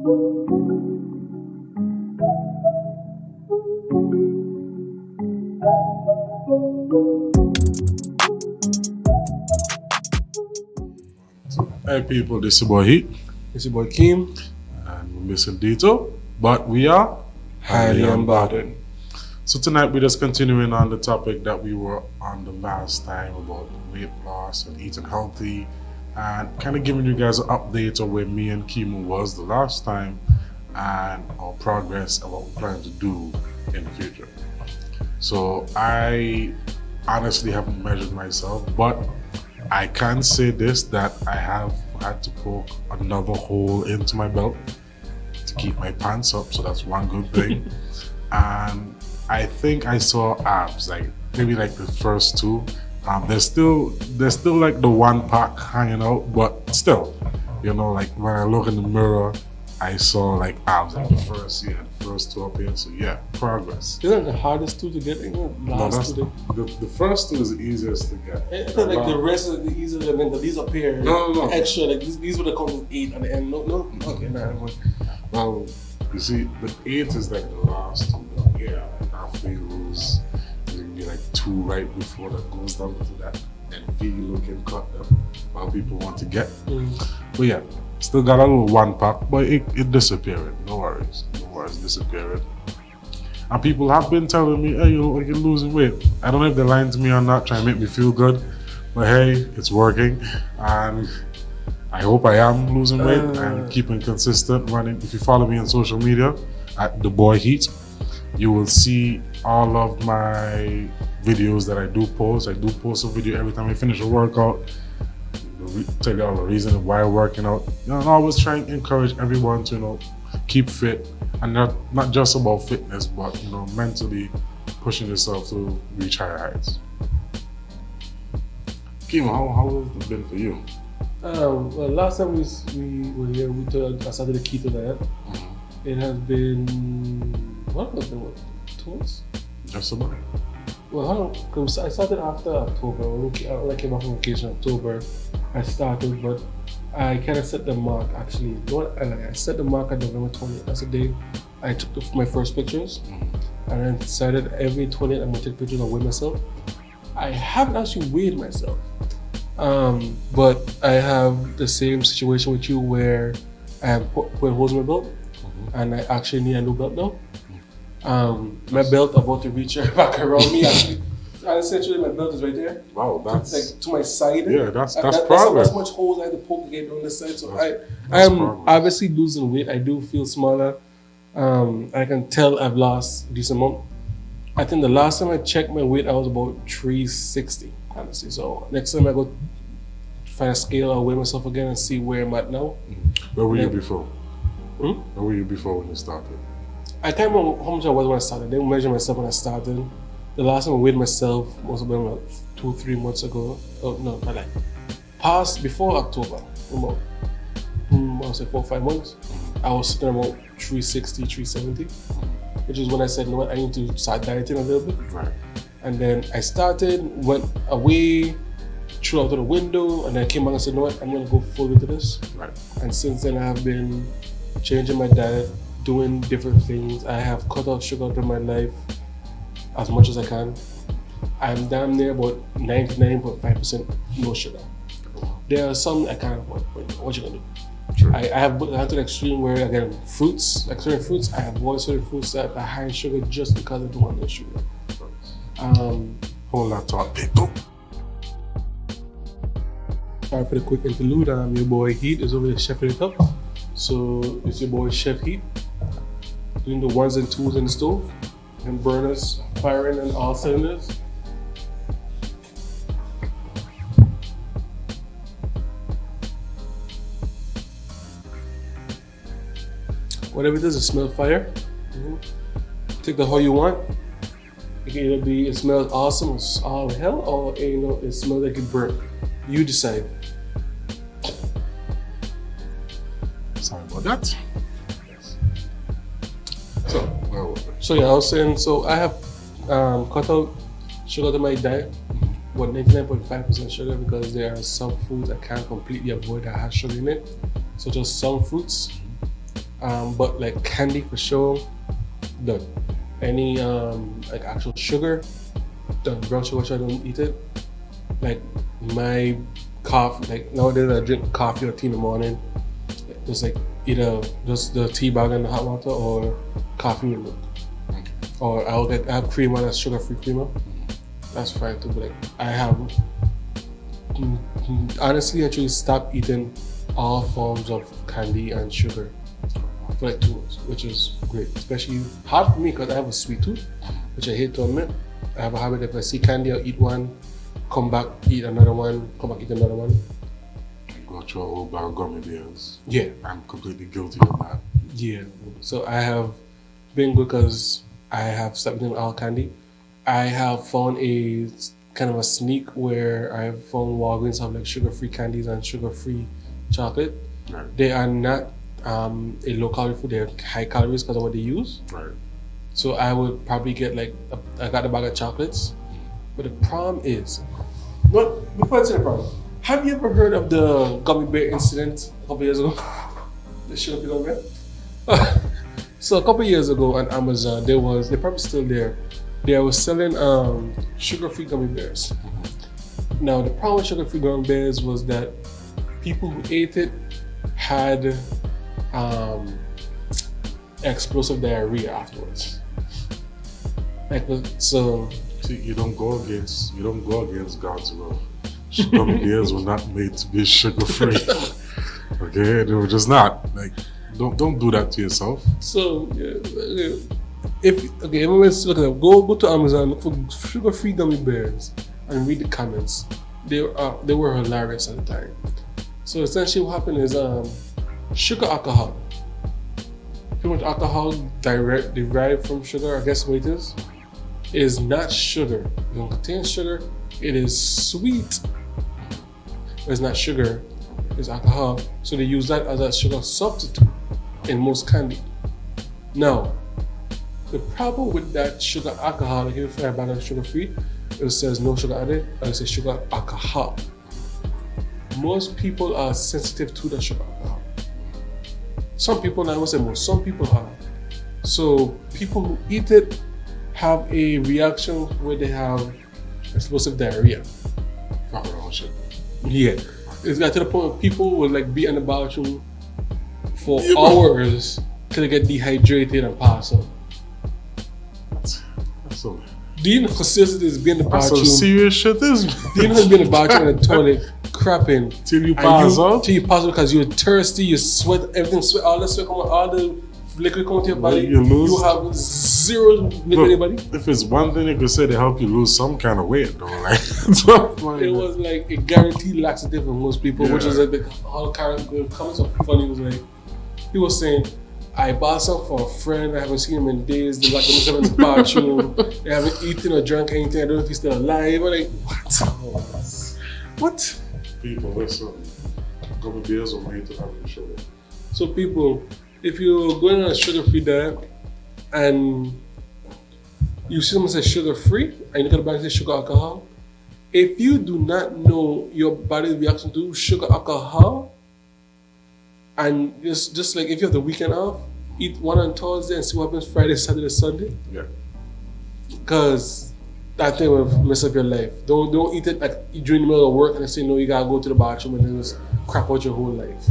Hey people, this is your boy Heat. It's your boy Keem. And we're missing Dito, but we are Highly Unbothered. So tonight we're just continuing on the topic that we were on the last time about weight loss and eating healthy, and kind of giving you guys an update on where me and Keem was the last time and our progress and what we're planning to do in the future. So I honestly haven't measured myself, but I can say this, that I have had to poke another hole into my belt to keep my pants up, so that's one good thing. And I think I saw abs, like maybe like the first two. There's still like the one pack hanging out, but still, you know, like when I look in the mirror, I saw like abs, like the first two up here. So yeah, progress. Isn't that the hardest two to get? No, the first two is the easiest to get. It's like the rest of the easier, and then these up here. No. Extra, like these would have come with 8 at the end. No. Okay, nah. Well, you see, the 8 is like the last two. Yeah, like after you lose, you can get like 2 right before that goes down to that V looking cut that while people want to get. But yeah, still got a little one pack, but it disappeared. No worries, disappeared. And people have been telling me, hey, you look like you're losing weight. I don't know if they're lying to me or not, trying to make me feel good, but hey, it's working. And I hope I am losing weight and keeping consistent running. If you follow me on social media at the boy Heat, you will see all of my videos that I do post. I do post a video every time I finish a workout. Tell you all the reason why I'm working out. You know, I always try and encourage everyone to, you know, keep fit, and not just about fitness, but you know, mentally pushing yourself to reach higher heights. Kim, how has it been for you? Well, last time we were here, I started the keto diet. It has been, what 2 months? Just about. Well, I started after October. When I came back from vacation in October, I started, but I kind of set the mark actually. You know what? I set the mark at November 20th. That's the day I took my first pictures. And I decided every 20th I'm going to take pictures and weigh myself. I haven't actually weighed myself. But I have the same situation with you where I have put holes in my belt, and I actually need a new belt now. My belt about to reach back around me. Actually, essentially my belt is right there. Wow, that's like to my side. Yeah, that's progress. That's much holes I had to poke to get on this side. So I'm obviously losing weight. I do feel smaller. I can tell I've lost a decent amount. I think the last time I checked my weight, I was about 360, honestly. So next time I go find a scale, I'll weigh myself again and see where I'm at now. Where were you before? Where were you before when you started? I can't remember how much I was when I started. I didn't measure myself when I started. The last time I weighed myself must have been about 2-3 months ago. Oh no, not like past before October. About I'll say 4 or 5 months. I was sitting about 360, 370, which is when I said, you know what, I need to start dieting a little bit. Right. And then I started, went away, threw out of the window, and then I came back and said, you know what, I'm gonna go full into this. Right. And since then I have been changing my diet, doing different things. I have cut out sugar out of my life as much as I can. I'm damn near about 99.5% no sugar. There are some I can't avoid, but what you gonna do? True. I have to the extreme where, again, fruits, like certain fruits, I avoid certain fruits that are high in sugar just because I don't want the sugar. Hold that thought, people. Alright, for the quick interlude, your boy Heat is over there chefing it up. So it's your boy Chef Heat doing the 1s and 2s in the stove, and burners firing in all cylinders. Whatever it is, it smells fire. Take the how you want. It can either be it smells awesome, it's all hell, or it smells like it burnt. You decide. Sorry about that. Yes. So yeah, I was saying, so I have cut out sugar to my diet, but 99.5% sugar, because there are some foods I can't completely avoid that has sugar in it, such as some fruits. But like candy for sure, done. Any like actual sugar, done. Brown sugar, I don't eat it. Like my coffee, like nowadays I drink coffee or tea in the morning. Just like either just the tea bag and the hot water or coffee with milk. Or I have creamer that's sugar-free creamer. That's fine too. But like I have honestly actually stopped eating all forms of candy and sugar for like 2 months, which is great. Especially hard for me because I have a sweet tooth, which I hate to admit. I have a habit if I see candy, I'll eat one, come back, eat another one, come back, eat another one. Go through a whole bag of gummy bears. Yeah. I'm completely guilty of that. Yeah. So I have been good because I have stopped eating all candy. I have found a kind of a sneak where I have found Walgreens have like sugar-free candies and sugar-free chocolate. Right. They are not a low-calorie food. They're high calories because of what they use. Right. So I would probably get like I got a bag of chocolates. But the problem is, before I say the problem, have you ever heard of the gummy bear incident a couple years ago? The sugar-free gummy bear? So a couple years ago on Amazon, they're probably still there. They were selling sugar-free gummy bears. Now the problem with sugar-free gummy bears was that people who ate it had explosive diarrhea afterwards. Like so. See, you don't go against God's will. Gummy bears were not made to be sugar-free. Okay, they were just not. Like, don't do that to yourself. So if everyone's looking at go to Amazon, look for sugar-free gummy bears and read the comments. They were hilarious at the time. So essentially what happened is sugar alcohol. Pretty much alcohol derived from sugar, I guess what it is not sugar. It don't contain sugar. It is sweet. But it's not sugar. It's alcohol. So they use that as a sugar substitute in most candy. Now, the problem with that sugar alcohol, like if you find a bottle of sugar free, it says no sugar added, and it says sugar alcohol. Most people are sensitive to the sugar alcohol. Some people, not even say most, some people are. So people who eat it have a reaction where they have explosive diarrhea. Yeah. It's got to the point where people will like be in the bathroom for hours till they get dehydrated and pass out. So, do you know how serious it is being in the bathroom? That's some serious shit, this. Do you know how to be in the bathroom and the toilet crapping till you pass out? Till you pass out because you're thirsty, you sweat, everything sweat, all the sweat come out, all the liquid come to your body. You have zero liquid in your body. If it's one thing you could say to help you lose some kind of weight, though, like it was like a guaranteed laxative for most people, which was like all the comments are funny. It was like he was saying, I bought some for a friend. I haven't seen him in days. They're like in the bathroom. They haven't eaten or drank anything. I don't know if he's still alive. I'm like, what? What? People, listen. Gummy bears are made to have sugar. So people, if you're going on a sugar-free diet and you see someone say sugar-free and you look at the bag and say sugar alcohol, if you do not know your body's reaction to sugar alcohol, and just like if you have the weekend off, eat one on Thursday and see what happens Friday, Saturday, Sunday. Yeah. Because that thing will mess up your life. Don't eat it like during the middle of work and they say no, you gotta go to the bathroom and then just crap out your whole life.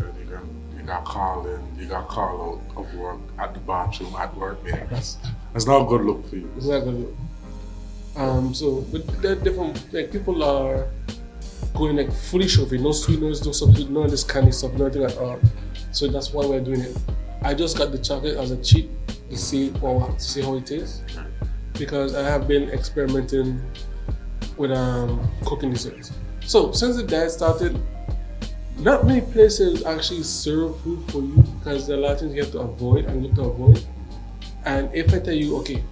You got call in, you got call out of work at the bathroom at work, man. That's not a good look for you. It's not a good look. So but there are different like people are going like fully sugar-free, no sweeteners, no substitute, none of this candy stuff, nothing at all. So that's why we're doing it. I just got the chocolate as a cheat to see how it tastes, because I have been experimenting with cooking desserts. So since the diet started, not many places actually serve food for you because there are a lot of things you have to avoid and look to avoid. And if I tell you, okay,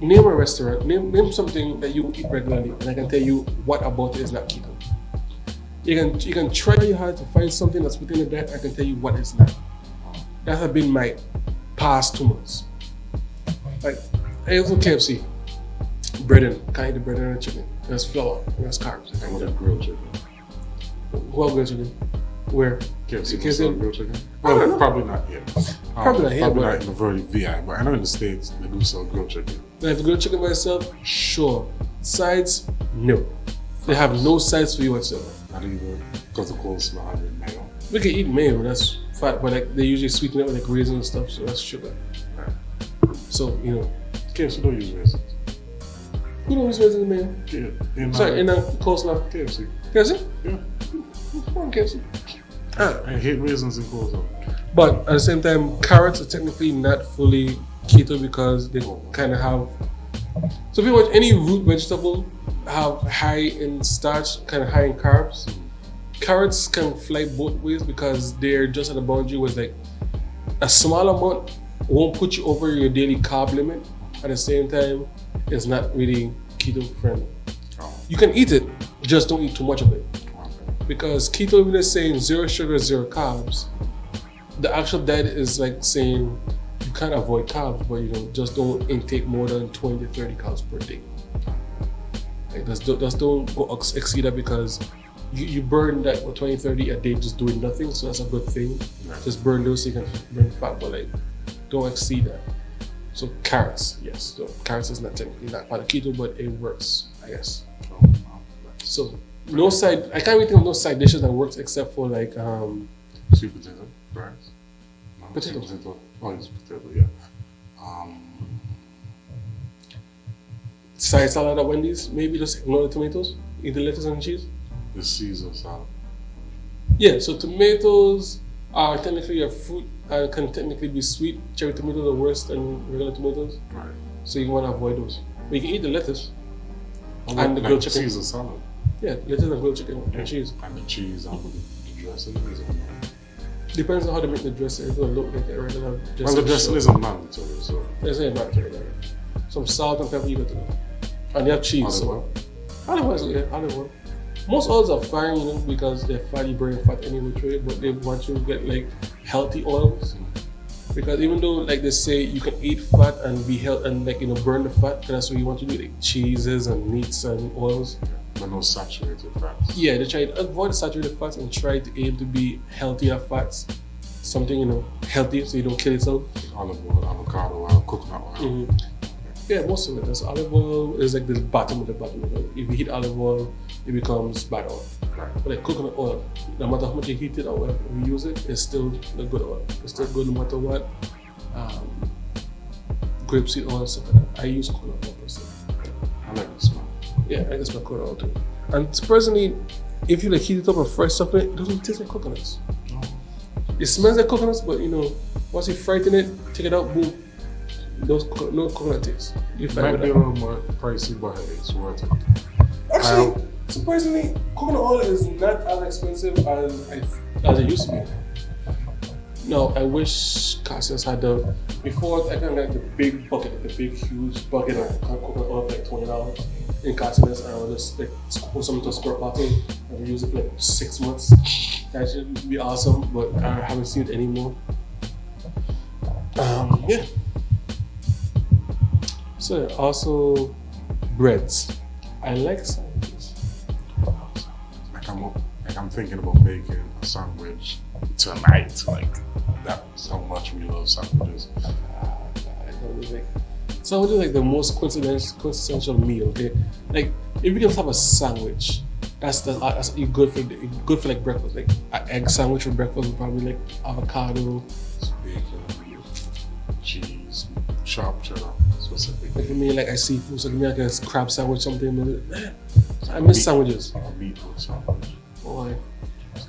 name a restaurant, name something that you eat regularly, and I can tell you what about it is not keto. You can try your hard to find something that's within the diet. I can tell you what it's not. That has been my past 2 months. Like, I go to KFC, breading, can't eat the bread and the chicken. There's flour, there's carbs. I want a grilled chicken. What grilled chicken? Where? KFC KFC sell grilled chicken? I don't know. Well, probably not yet. Probably not yet, Probably but- not in the very VI, but I know in the States they do sell grilled chicken. Now, if you grilled chicken by itself, sure. Sides, no. They have no sides for you whatsoever. Not even because the coleslaw and mayo. We can eat mayo, that's fat, but like they usually sweeten it with like raisins and stuff, so that's sugar. Right. So, you know, KFC don't use raisins. who don't use raisins in mayo? Yeah. In, Sorry, in a coleslaw. KFC. KFC? Yeah. Come on, KFC. Ah. I hate raisins in coleslaw. But at the same time, carrots are technically not fully keto because they kind of have. So pretty much any root vegetable have high in starch, kind of high in carbs. Carrots can fly both ways because they're just at the boundary where like a small amount won't put you over your daily carb limit. At the same time, it's not really keto friendly. Oh, You can eat it, just don't eat too much of it. okay. Because keto even is saying 0 sugar, 0 carbs. The actual diet is like saying you can't avoid carbs, but you know, just don't intake more than 20 to 30 carbs per day. Like just don't go exceed that because you burn that 20, 30 a day just doing nothing, so that's a good thing. Right. Just burn those so you can burn fat, but like don't exceed that. So carrots, yes. So carrots is not technically not part of keto, but it works, I guess. Oh, wow. So no side, I can't really think of no side dishes that works except for like Sweet potato, right? No, Potato. Sweet potato. Oh, it's potato, yeah. side salad at Wendy's, maybe just ignore the tomatoes, eat the lettuce and cheese. The Caesar salad. Yeah, so tomatoes are technically a fruit and can technically be sweet. Cherry tomatoes are worse than regular tomatoes, Right. so you want to avoid those. But you can eat the lettuce Oh, and the like grilled chicken. Caesar salad. Yeah, lettuce and grilled chicken and cheese. And the cheese and the dressing is on there. Depends on how they make the dressing. It's gonna look like a regular dressing. Well, the dressing so- isn't mandatory, so. There's a mandatory there. Some salt and pepper you got to know. And they have cheese. Olive So oil. olive oil, yeah, olive oil. Most oils are fine, you know, because they're fatty, burning fat anyway through it, but they want you to get like healthy oils. Because even though like they say you can eat fat and be healthy and like, you know, burn the fat, that's what you want to do, like cheeses and meats and oils. But no saturated fats. Yeah, they try to avoid saturated fats and try to aim to be healthier fats. Something, you know, healthy so you don't kill yourself. Olive oil, avocado oil, coconut oil. Yeah, most of it. That's olive oil is like the bottom of the bottom. If you heat olive oil, it becomes bad oil. Right. But like coconut oil, no matter how much you heat it or whatever you use it, it's still a good oil. It's still good no matter what. Grapeseed oil, stuff like that. I use coconut oil personally. I like the smell. Yeah, I guess my coconut oil too. And personally, if you like heat it up and fry stuff in it, it doesn't taste like coconuts. No. It smells like coconuts, but you know, once you frighten it, take it out, boom, no coconut taste. You It find might be a that. little more pricey, but it's worth it. Actually, surprisingly, coconut oil is not as expensive as it used to be. No, I wish Cassius had the before. I kind of like the big bucket, like the big huge bucket of coconut oil, like $20 in Cassius, and I would just like put some into a squirt bottle and use it for like 6 months. That should be awesome, but I haven't seen it anymore. Yeah. So also breads. I like sandwiches. Like I'm thinking about making a sandwich tonight. Like that's how much we love sandwiches. I don't really like. Sandwich is like the most quintessential meal. Okay, like if you can have a sandwich, that's you good for like breakfast. Like an egg sandwich for breakfast, would probably like avocado. It's bacon, cheese, sharp cheddar, specifically. Like for me, like I see food, so give me like a crab sandwich, something. Man, I miss sandwiches. A meatloaf sandwich. Boy,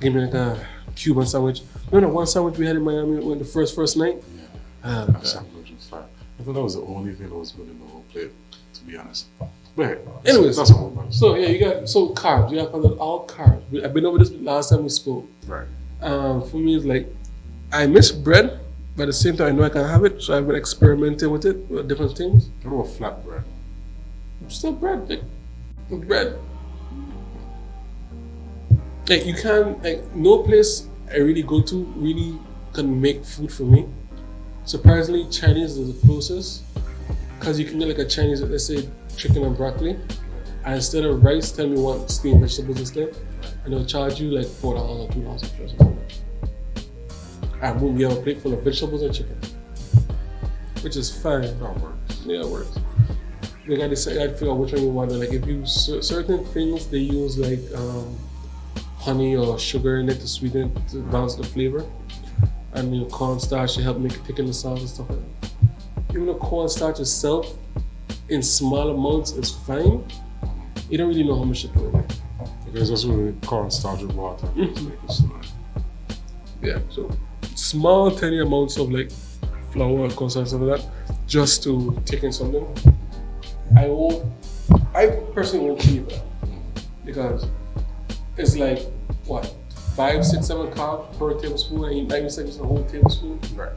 give me like a Cuban sandwich. Remember the one sandwich we had in Miami when the first night? Yeah, that sandwich was fire. I thought that was the only thing that was good in the whole plate, to be honest. But hey, Anyways, that's all about it. So yeah, you got carbs. You got all carbs. I've been over this last time we spoke. Right. For me, it's like I miss bread, but at the same time, I know I can have it, so I've been experimenting with it with different things. What about flatbread? Still bread, like bread. Like you can, like no place I really go to really can make food for me. Surprisingly, Chinese is the closest, because you can get like a Chinese, let's say chicken and broccoli, and instead of rice, tell me you want steamed vegetables instead, and they'll charge you like $4 or $2 extra or something like that. and boom, you have a plate full of vegetables and chicken, which is fine. That works. Yeah, it works. You gotta decide, you gotta figure out which one you want. Like if you certain things they use like honey or sugar in it to sweeten it to balance the flavor, and cornstarch to help make it thicken the sauce and stuff like that. Even though cornstarch itself in small amounts is fine, you don't really know how much to put in it. Because that's really cornstarch with water to make it smooth. Yeah, so small tiny amounts of like flour or cornstarch stuff like that, just to take in something. I personally won't keep that because it's like what 5, 6, 7 carbs per tablespoon, and you 90 seconds a whole tablespoon. Right.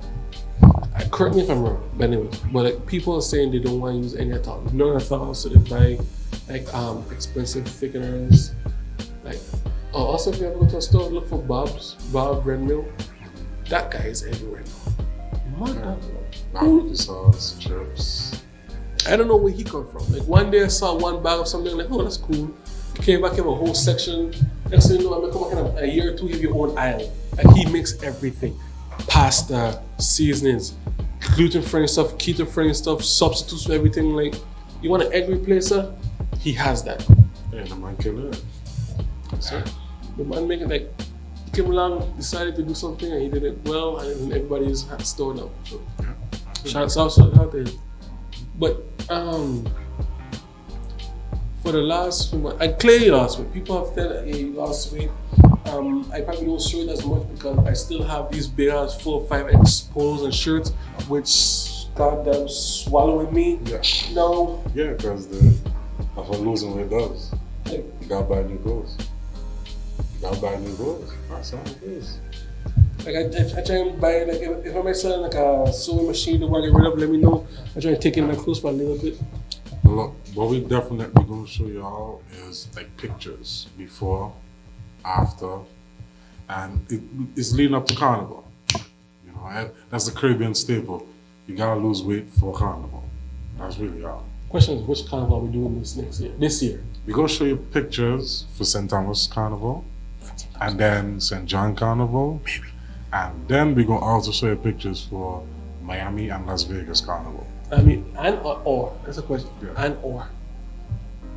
Correct me if I'm wrong, but anyway, but like people are saying they don't want to use any at all. None at all, so they buy like expensive thickeners. Like also if you ever go to a store, look for Bob bread mill. That guy is everywhere now. Barbecue sauce, chips. I don't know where he come from. Like one day I saw one bag of something like, oh, that's cool. Came back, have a whole section. Next thing you know, I'm gonna come back in a year or two, you have your own aisle. Like he makes everything: pasta, seasonings, gluten-free stuff, keto-free stuff, substitutes for everything. Like you want an egg replacer, he has that. Yeah, the man can learn. That's it. The man making like he came along, decided to do something, and he did it well, and everybody's stored up. So shout out to him. But for the last few months, I clearly lost weight. People have said that hey, you lost weight. I probably don't show it as much because I still have these big ass 4 or 5X polos and shirts, which goddamn swallowing me. Yeah. No. Yeah, because that's what losing weight does. Like, You gotta buy new clothes. That's how it is. Like I try and buy like if I'm selling like a sewing machine to want to get rid of, let me know. I try to take in my clothes for a little bit. Look, what we definitely gonna show y'all is like pictures before, after, and it's leading up to Carnival. You know, that's the Caribbean staple. You gotta lose weight for Carnival. That's really all. Question is, which carnival are we doing this year? We're gonna show you pictures for St. Thomas Carnival, and then St. John Carnival, Maybe. and then we're gonna also show you pictures for Miami and Las Vegas Carnival. I mean, and or. That's a question. Yeah. And or.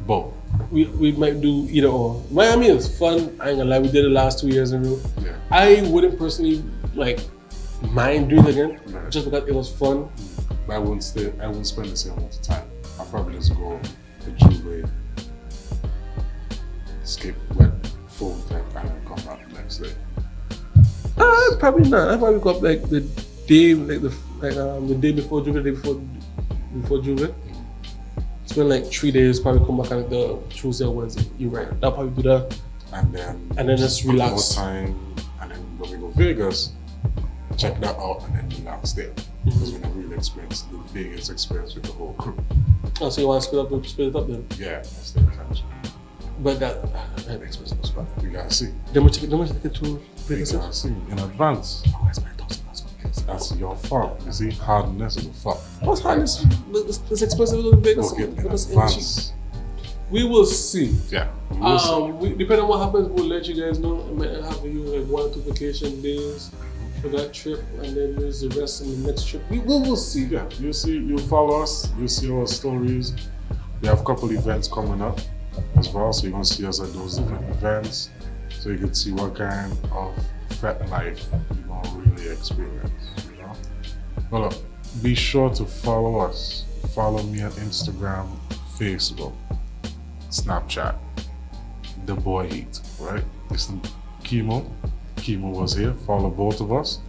Both. We might do either or. Miami is fun. I ain't gonna lie. We did it last 2 years in a row. Yeah. I wouldn't personally like mind doing it again, Right. just because it was fun. But I wouldn't spend the same amount of time. I'll probably just go to Jubilee, skip wet full tech, and then come back the next day. Probably not. I probably go up like the day, the day before Jubilee, the day before Jubilee. Spend like 3 days. Probably come back on the Tuesday or Wednesday. You're right. I'll probably do that. And then just put relax. more time, and then when we go Vegas, check that out, and then relax there. Because we never really experienced the biggest experience with the whole crew. Oh, so you want to split it up then? Yeah, that's the intention. But that expensive as well. We gotta see. How much take it to We Vegas? gotta see in advance. Oh, I spent $1,000 That's your fault. You see, hardness is a fault. What's hardness? This expensive to Vegas. Okay, in Because advance. we will see. Yeah. We'll see. Depending on what happens, we'll let you guys know. I might have you like 1 or 2 vacation days for that trip, and then there's the rest in the next trip. We will see. Yeah, you'll see, you'll follow us, you'll see our stories. We have a couple events coming up as well, so you're gonna see us at those different events, so you can see what kind of fat life you're gonna really experience, you know? Well, look, be sure to follow us. Follow me on Instagram, Facebook, Snapchat, The Boy Heat, right? Listen, Chemo was here. Follow both of us.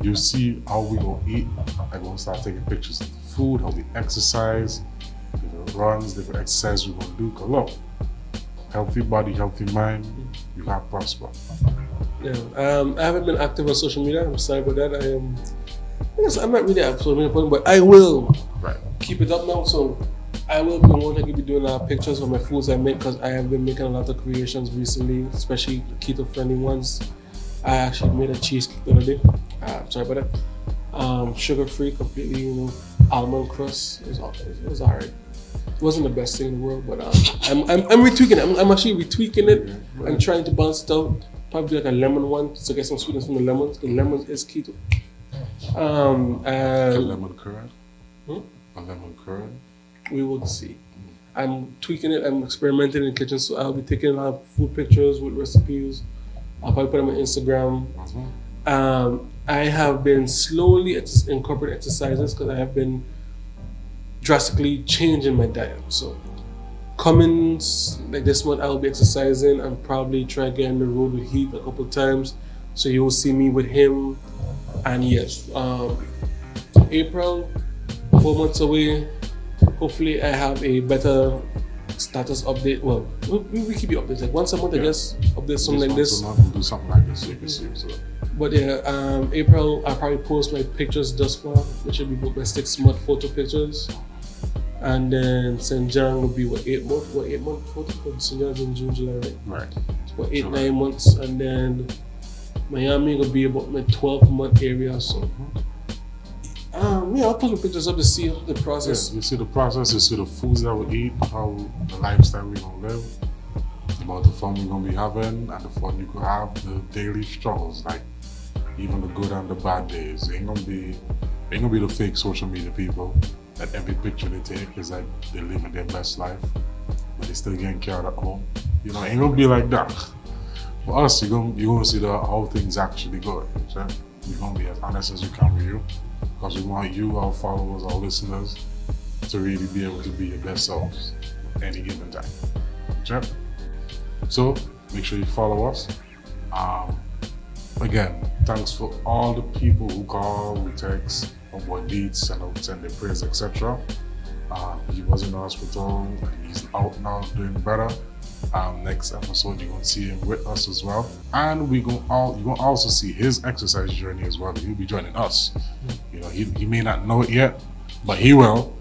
You see how we gonna eat. I'm gonna start taking pictures of the food, how we exercise, different runs, different exercises we're gonna do. Cause look, healthy body, healthy mind, you gotta prosper. Yeah. I haven't been active on social media. I'm sorry about that. I guess I'm not really active on social media, but I will Right. keep it up now. So I will be more likely be doing pictures of my foods I make because I have been making a lot of creations recently, especially keto-friendly ones. I actually made a cheesecake the other day. Sorry about that. Sugar-free, completely, almond crust. It was alright. It wasn't the best thing in the world, but I'm retweaking it. I'm actually retweaking it. I'm trying to balance it out. probably do like a lemon one to get some sweetness from the lemons, because lemons is keto. A lemon curd? Hmm? A lemon curd? We will see. I'm tweaking it. I'm experimenting in the kitchen, so I'll be taking a lot of food pictures with recipes. I'll probably put them on Instagram. I have been slowly incorporating exercises because I have been drastically changing my diet. So coming like this month, I'll be exercising and probably try to get on the road with Heath a couple times. So you will see me with him. And yes, April, 4 months away. Hopefully I have a better status update. Well, we keep you updated. Like once a month, I guess, update something like this. We'll do something like this so you can see. So. But yeah, April, I'll probably post my pictures thus far, which will be my 6 month photo pictures. And then St. John will be 8 month photo, because St. John's in June, July, right? Right. So 8, 9 months. And then Miami will be about my 12 month area. So yeah, I'll put the pictures up to see the process. Yeah, you see the process, you see the foods that we eat, how the lifestyle we're gonna live, about the fun we're gonna be having, and the fun you could have, the daily struggles, like even the good and the bad days. Ain't gonna be the fake social media people that every picture they take is like they're living their best life, but they still getting carried at home. You know, ain't gonna be like that. For us, you're gonna see how things actually go. Right? We're gonna be as honest as we can with you. Because we want you, our followers, our listeners, to really be able to be your best selves at any given time. Okay? So, make sure you follow us. Again, thanks for all the people who call, who text, about needs, send their prayers, etc. He was in the hospital, he's out now doing better. Next episode, you're going to see him with us as well. And you're going to also see his exercise journey as well. He'll be joining us. You know, he may not know it yet, but he will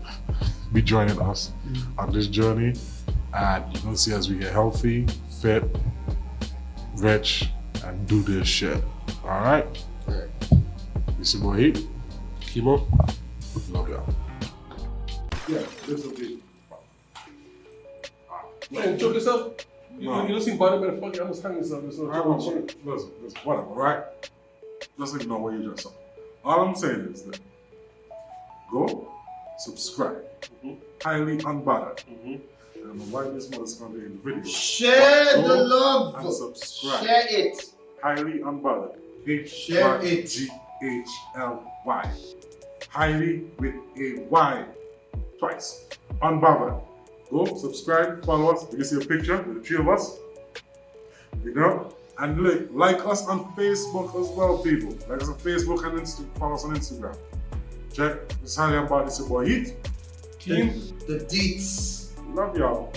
be joining us on this journey. And you're going to see as we get healthy, fit, rich, and do this shit. All right? This is your boy Heath. Kimo. Love y'all. Yeah, this will be. Man, choke yourself. You don't seem bothered by the fucking. I must hang yourself. Listen, whatever, right? Just ignore what you just saw. All I'm saying is that go, subscribe, Hyghly Unbothered. And why this mother's gonna be in the video. Share the love and subscribe. Share it. Hyghly Unbothered. Share it. HYGHLY. Hyghly with a Y twice. Unbothered. Go, subscribe, follow us. You can see a picture with the 3 of us. You know? And like us on Facebook as well, people. Like us on Facebook and follow us on Instagram. Check. This is Hyghly Unbothered. This is your boy Heath. Team. The deets. Love y'all.